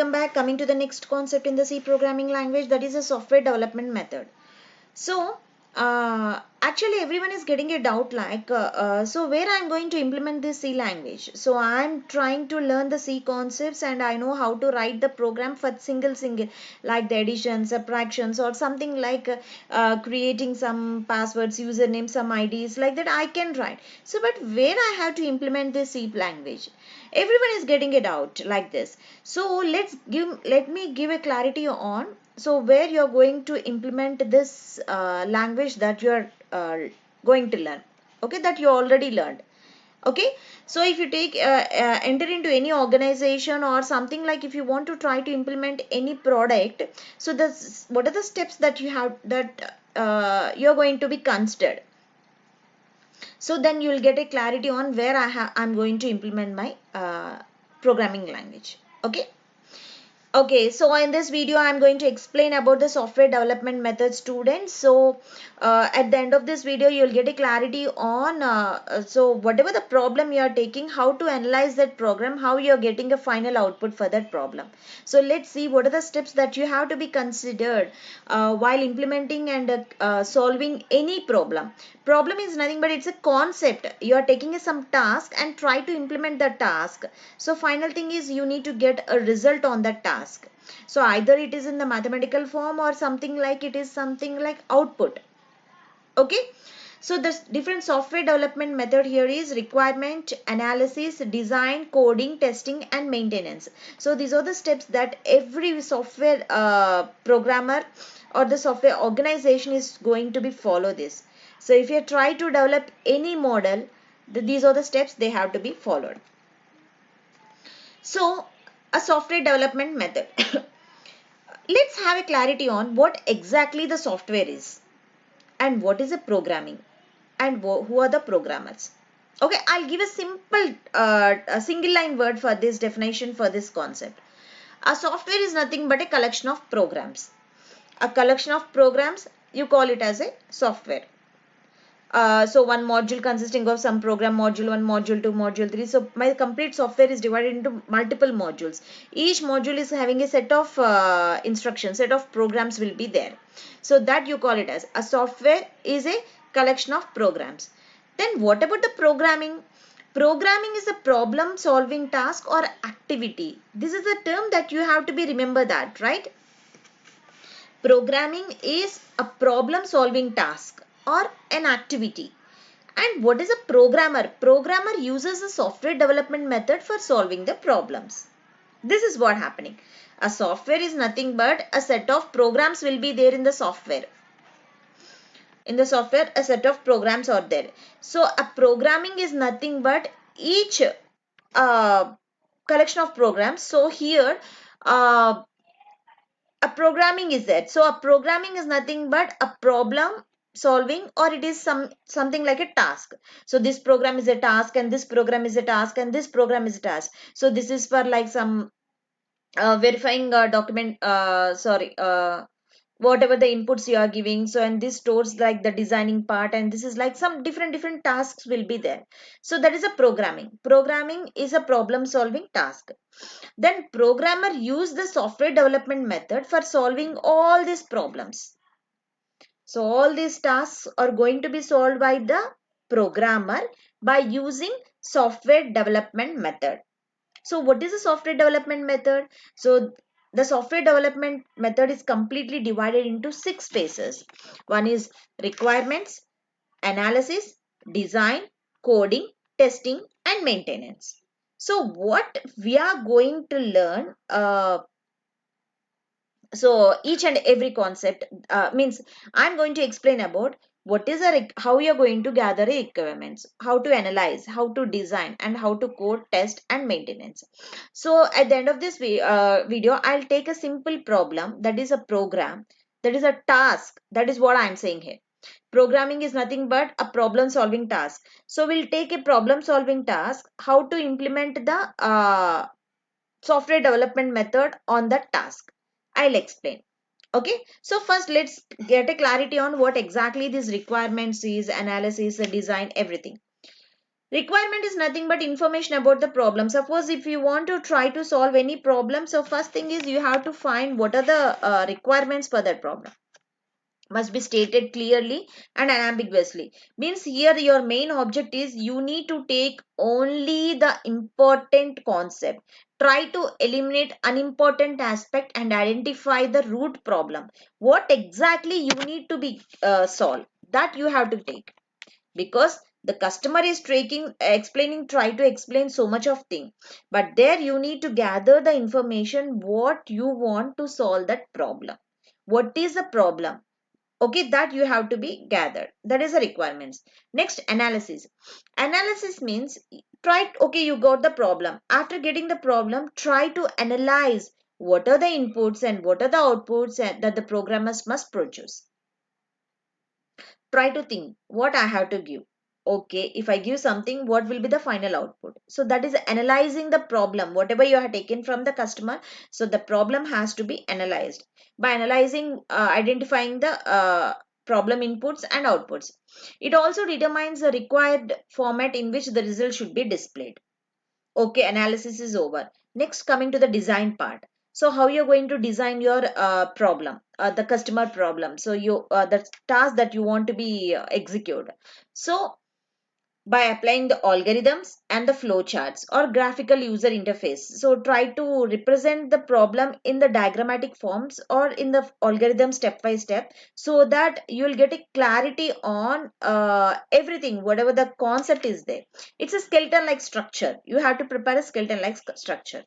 welcome back. Coming to the next concept in the C programming language, that is a software development method. So, actually everyone is getting a doubt like, so where I'm going to implement this C language. So I'm trying to learn the C concepts and I know how to write the program for single like the addition, subtractions or something like creating some passwords, username, some IDs like that I can write. So but where I have to implement this C language? Everyone is getting it out like this. So let me give a clarity on so where you're going to implement this language that you're going to learn, okay, that you already learned. Okay, so if you take enter into any organization or something, like if you want to try to implement any product, so this, what are the steps that you have that you're going to be considered. So then you will get a clarity on where I'm going to implement my programming language. Okay. Okay, so in this video, I'm going to explain about the software development method, students. So at the end of this video, you'll get a clarity on, so whatever the problem you are taking, how to analyze that program, how you're getting a final output for that problem. So let's see what are the steps that you have to be considered while implementing and solving any problem. Problem is nothing but it's a concept. You are taking some task and try to implement the task. So final thing is you need to get a result on that task. So either it is in the mathematical form or something like it is something like output. Okay. So the different software development method here is requirement, analysis, design, coding, testing and maintenance. So these are the steps that every software programmer or the software organization is going to be follow this. So if you try to develop any model, these are the steps they have to be followed. So a software development method. Let's have a clarity on what exactly the software is and what is a programming and who are the programmers. Okay, I'll give a simple a single line word for this definition for this concept. A software is nothing but a collection of programs. A collection of programs, you call it as a software. So one module consisting of some program, module 1, module 2, module 3. So my complete software is divided into multiple modules. Each module is having a set of instructions, set of programs will be there. So that you call it as a software is a collection of programs. Then what about the programming? Programming is a problem solving task or activity. This is a term that you have to be remember that, right? Programming is a problem solving task or an activity. And what is a programmer? Programmer uses a software development method for solving the problems. This is what happening. A software is nothing but a set of programs will be there in the software. In the software, a set of programs are there. So a programming is nothing but each collection of programs. So here a programming is there. So a programming is nothing but a problem solving, or it is something like a task. So this program is a task and this program is a task and this program is a task. So this is for like some verifying document, whatever the inputs you are giving. So and this stores like the designing part, and this is like some different tasks will be there. So that is a programming. Programming is a problem solving task. Then programmer use the software development method for solving all these problems. So all these tasks are going to be solved by the programmer by using software development method. So what is the software development method? So the software development method is completely divided into 6 phases. One is requirements, analysis, design, coding, testing and maintenance. So what we are going to learn, so each and every concept means I'm going to explain about what is how you're going to gather requirements, how to analyze, how to design and how to code, test and maintenance. So at the end of this video, I'll take a simple problem, that is a program, that is a task. That is what I'm saying here. Programming is nothing but a problem solving task. So we'll take a problem solving task, how to implement the software development method on that task. I'll explain. Okay, so first let's get a clarity on what exactly these requirements is, analysis, design, everything. Requirement is nothing but information about the problem. Suppose if you want to try to solve any problem, so first thing is you have to find what are the requirements for that problem. Must be stated clearly and unambiguously. Means here your main object is you need to take only the important concept. Try to eliminate unimportant aspect and identify the root problem. What exactly you need to be solved, that you have to take, because the customer is try to explain so much of thing, but there you need to gather the information what you want to solve that problem. What is the problem? Okay, that you have to be gathered. That is the requirements. Next, analysis. Analysis means okay, you got the problem. After getting the problem, try to analyze what are the inputs and what are the outputs that the programmers must produce. Try to think what I have to give. Okay, if I give something, what will be the final output? So that is analyzing the problem, whatever you have taken from the customer. So the problem has to be analyzed. By analyzing, identifying the problem inputs and outputs. It also determines the required format in which the result should be displayed. Okay, analysis is over. Next, coming to the design part. So how you're going to design your problem, the customer problem. So you the task that you want to be executed. So by applying the algorithms and the flowcharts or graphical user interface. So try to represent the problem in the diagrammatic forms or in the algorithm step by step, so that you'll get a clarity on everything, whatever the concept is there. It's a skeleton like structure. You have to prepare a skeleton like structure.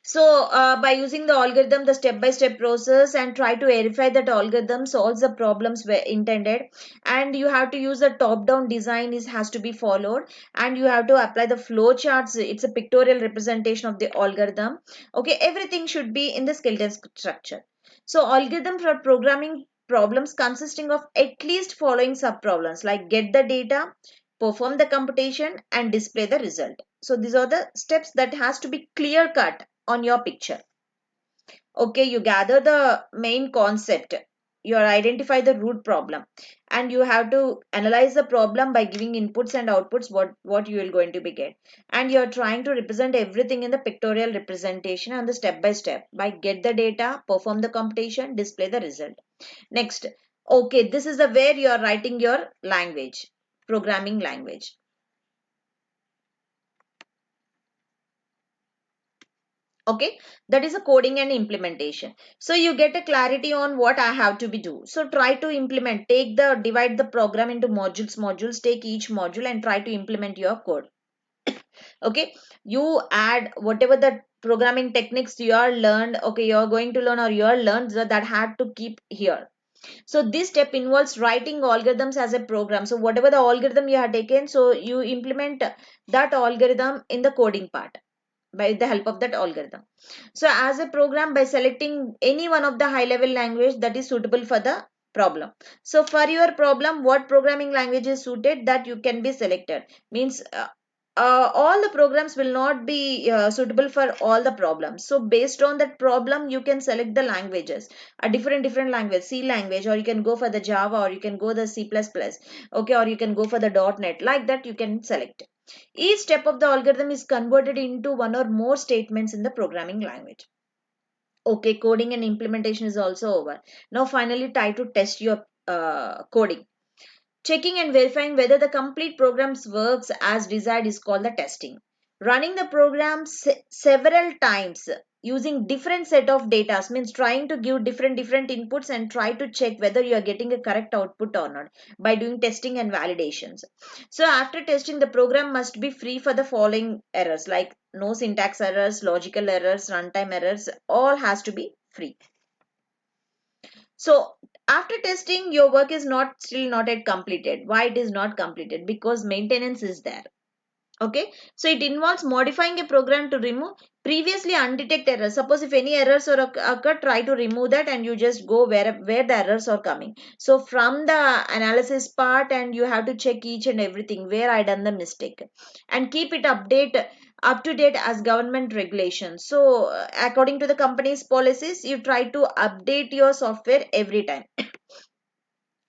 So by using the algorithm, the step-by-step process, and try to verify that algorithm solves the problems were intended. And you have to use the top-down design has to be followed. And you have to apply the flow charts. It's a pictorial representation of the algorithm. Okay, everything should be in the skeleton structure. So algorithm for programming problems consisting of at least following sub-problems like get the data, perform the computation, and display the result. So these are the steps that has to be clear cut on your picture. Okay, you gather the main concept, you identify the root problem, and you have to analyze the problem by giving inputs and outputs, what you are going to be get. And you're trying to represent everything in the pictorial representation and the step by step by get the data, perform the computation, display the result. Next, okay, this is the where you are writing your language, programming language. Okay, that is a coding and implementation. So you get a clarity on what I have to be do. So try to implement, divide the program into modules, take each module and try to implement your code. Okay, you add whatever the programming techniques you are learned, okay, you are going to learn or you are learned, that had to keep here. So this step involves writing algorithms as a program. So whatever the algorithm you have taken, so you implement that algorithm in the coding part by the help of that algorithm. So as a program, by selecting any one of the high level language that is suitable for the problem. So for your problem, what programming language is suited, that you can be selected. Means all the programs will not be suitable for all the problems. So based on that problem, you can select the languages, a different language, C language, or you can go for the Java, or you can go the C++, okay, or you can go for the .NET. Like that, you can select. Each step of the algorithm is converted into one or more statements in the programming language. Okay, coding and implementation is also over. Now finally try to test your coding. Checking and verifying whether the complete program works as desired is called the testing. Running the program several times using different set of data means trying to give different inputs and try to check whether you are getting a correct output or not by doing testing and validations. So after testing, the program must be free for the following errors like no syntax errors, logical errors, runtime errors, all has to be free. So after testing, your work is still not yet completed. Why it is not completed? Because maintenance is there. Okay, so it involves modifying a program to remove previously undetected errors. Suppose if any errors or occur, try to remove that and you just go where the errors are coming. So from the analysis part, and you have to check each and everything where I done the mistake, and keep it up to date as government regulations. So according to the company's policies, you try to update your software every time.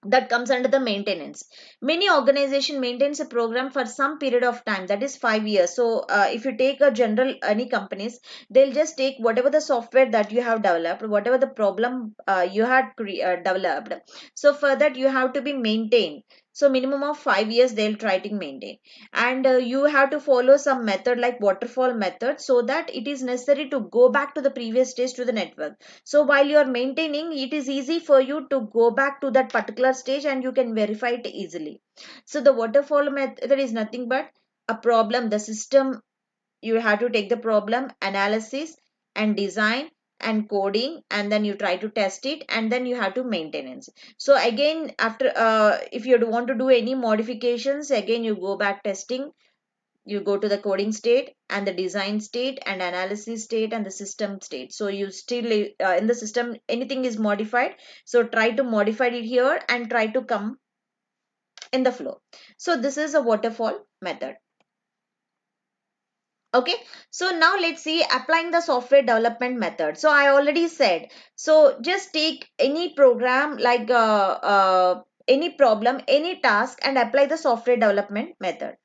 that comes under the maintenance. Many organization maintains a program for some period of time, that is 5 years. So if you take a general any companies, they'll just take whatever the software that you have developed, whatever the problem you had developed, so for that you have to be maintained. So minimum of 5 years they'll try to maintain, and you have to follow some method like waterfall method, so that it is necessary to go back to the previous stage to the network. So while you are maintaining, it is easy for you to go back to that particular stage and you can verify it easily. So the waterfall method is nothing but a problem, the system, you have to take the problem analysis and design and coding, and then you try to test it, and then you have to maintenance. So again, after if you want to do any modifications, again you go back testing, you go to the coding state and the design state and analysis state and the system state. So you still in the system anything is modified, so try to modify it here and try to come in the flow. So this is a waterfall method. Okay, so now let's see applying the software development method. So I already said, so just take any program like any problem, any task, and apply the software development method.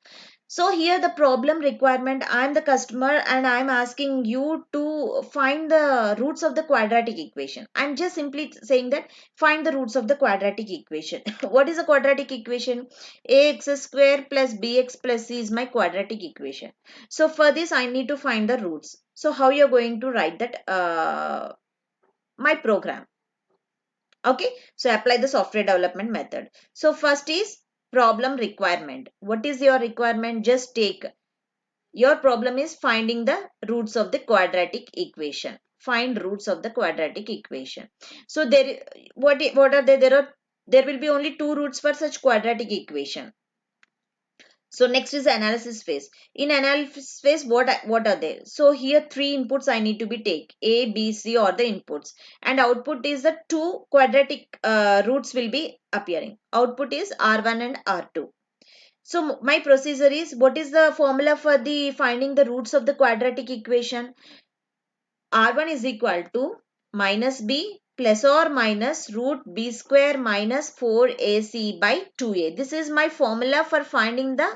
So here the problem requirement, I am the customer and I am asking you to find the roots of the quadratic equation. I am just simply saying that find the roots of the quadratic equation. What is a quadratic equation? Ax square plus bx plus c is my quadratic equation. So for this I need to find the roots. So how you are going to write that my program? Okay, so apply the software development method. So first is problem requirement. What is your requirement? Just take your problem is finding the roots of the quadratic equation. Find roots of the quadratic equation. So there, what are they? There will be only two roots for such quadratic equation. So next is analysis phase. In analysis phase, what are they? So here three inputs I need to be take, A, B, C or the inputs, and output is the two quadratic roots will be appearing. Output is R1 and R2. So my procedure is, what is the formula for the finding the roots of the quadratic equation? R1 is equal to minus B plus or minus root B square minus 4AC by 2A. This is my formula for finding the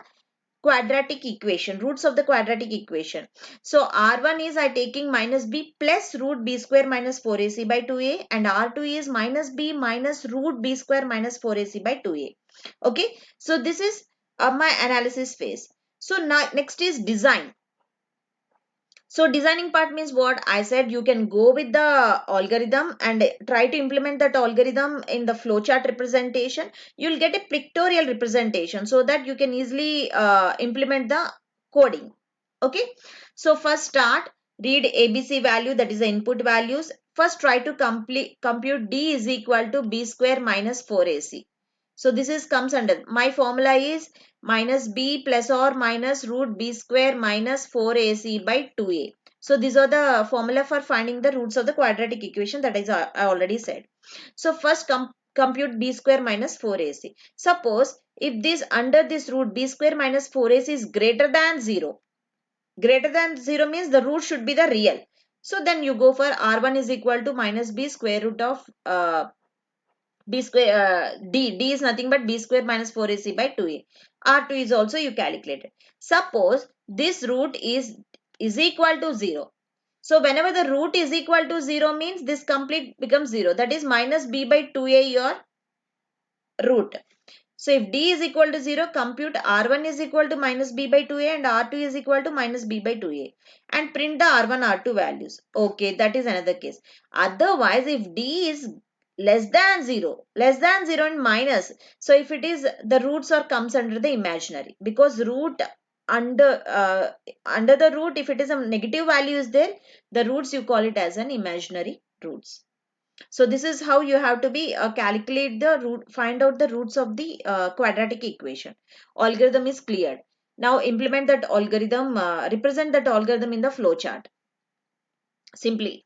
quadratic equation, roots of the quadratic equation. So R1 is I taking minus B plus root B square minus 4AC by 2A, and R2 is minus B minus root B square minus 4AC by 2A. Okay, so this is my analysis phase. So now next is design. So designing part means what I said, you can go with the algorithm and try to implement that algorithm in the flowchart representation. You'll get a pictorial representation so that you can easily implement the coding. Okay, so first start, read ABC value, that is the input values. First try to compute D is equal to B square minus 4AC. So this is comes under, my formula is minus B plus or minus root B square minus 4AC by 2A. So these are the formula for finding the roots of the quadratic equation, that is I already said. So first compute B square minus 4AC. Suppose if this under this root B square minus 4AC is greater than 0. Greater than 0 means the root should be the real. So then you go for R1 is equal to minus B square root of b square d is nothing but b square minus 4ac by 2a. R2 is also you calculated. Suppose this root is equal to 0. So whenever the root is equal to 0 means this complete becomes 0, that is minus b by 2a your root. So if d is equal to 0, compute R1 is equal to minus b by 2a and R2 is equal to minus b by 2a and print the R1 R2 values. Okay, that is another case. Otherwise, if d is less than 0, less than 0 and minus, so if it is the roots or comes under the imaginary, because root under the root, if it is a negative value is there, the roots you call it as an imaginary roots. So this is how you have to be calculate the root, find out the roots of the quadratic equation. Algorithm is cleared. Now implement that algorithm, represent that algorithm in the flowchart. Simply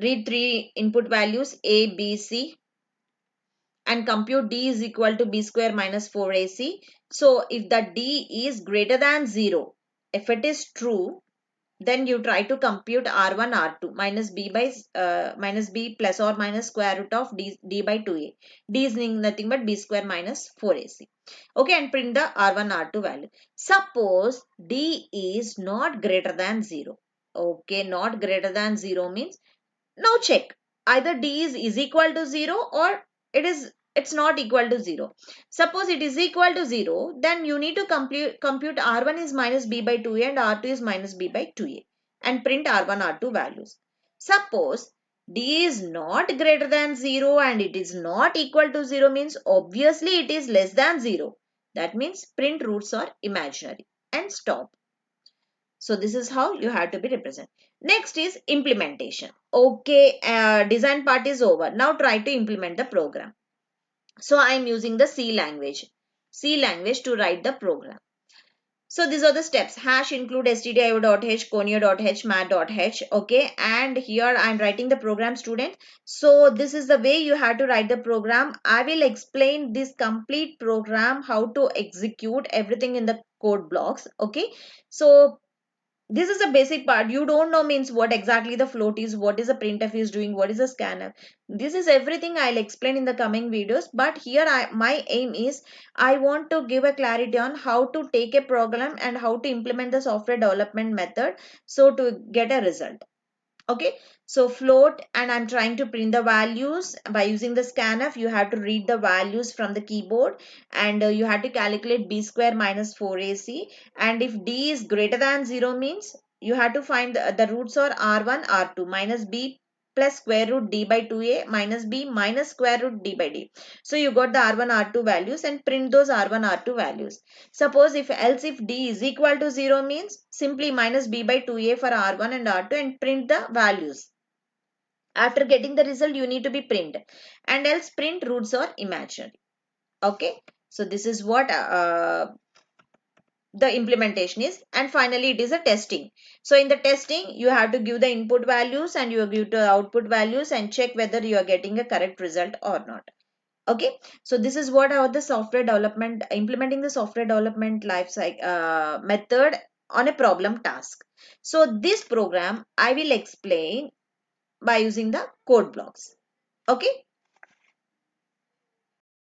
read three input values A, B, C and compute D is equal to B square minus 4AC. So if the D is greater than 0, if it is true, then you try to compute r1 r2 minus b by minus b plus or minus square root of d by 2a. D is nothing but b square minus 4ac. Okay, and print the r1 r2 value. Suppose d is not greater than 0. Okay, not greater than 0 means now check either d is equal to 0 or it's not equal to 0. Suppose it is equal to 0, then you need to compute r1 is minus b by 2a and r2 is minus b by 2a and print r1 r2 values. Suppose d is not greater than 0 and it is not equal to 0 means obviously it is less than 0. That means print roots are imaginary and stop. So this is how you have to be represented. Next is implementation. Okay, design part is over. Now try to implement the program. So I am using the C language. C language to write the program. So these are the steps. Hash include stdio.h, conio.h, mat.h. Okay, and here I am writing the program, student. So this is the way you have to write the program. I will explain this complete program, how to execute everything in the code blocks. Okay, so this is a basic part. You don't know means what exactly the float is, what is the printf is doing, what is a scanf. This is everything I'll explain in the coming videos, but here my aim is I want to give a clarity on how to take a program and how to implement the software development method so to get a result. Okay, so float, and I'm trying to print the values by using the scanf. You have to read the values from the keyboard, and you have to calculate b square minus 4ac, and if d is greater than 0 means you have to find the roots are r1 r2 minus b plus square root d by 2a minus b minus square root d by d. So you got the r1 r2 values and print those r1 r2 values. Suppose if d is equal to 0 means simply minus b by 2a for r1 and r2 and print the values. After getting the result, you need to be print, and else print roots or imaginary. Okay, so this is what the implementation is, and finally it is a testing. So in the testing, you have to give the input values and you give the output values and check whether you are getting a correct result or not. Okay, so this is what our the software development, implementing the software development life cycle method on a problem task. So this program I will explain by using the code blocks. Okay,